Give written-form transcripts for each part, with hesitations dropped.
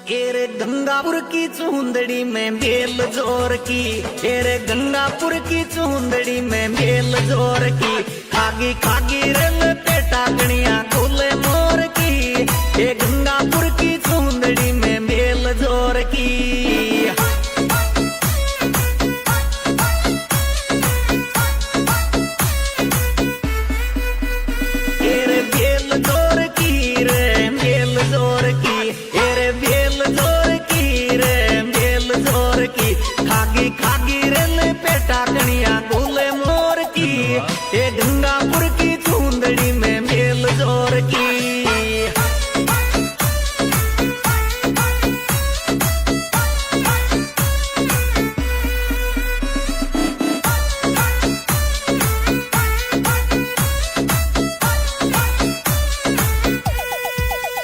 एरे गंगापुर की चूंदड़ी में बेल जोर की, एरे गंगापुर की चूंदड़ी में बेल जोर की, खागी खागी रल पेटा गणिया गोले मोर की, ए गंगापुर की चूंदड़ी में बेल जोर की। एरे बेल जोर की रे बेल जोर की, एरे बेल जोर की रे बेल जोर की, खागी खागी रल पेटा कणिया गोले मोर की, ए गंगापुर की चूंदड़ी में बेल जोर की।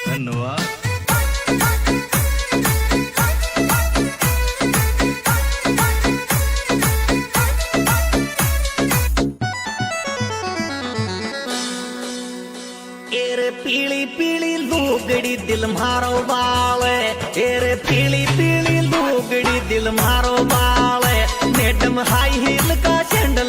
धन्यवाद। एरे पीली पीली लुगड़ी दिल मारो बाले, एरे पीली पीली लुगड़ी दिल मारो बाले, मैडम हाई हील का सैंडल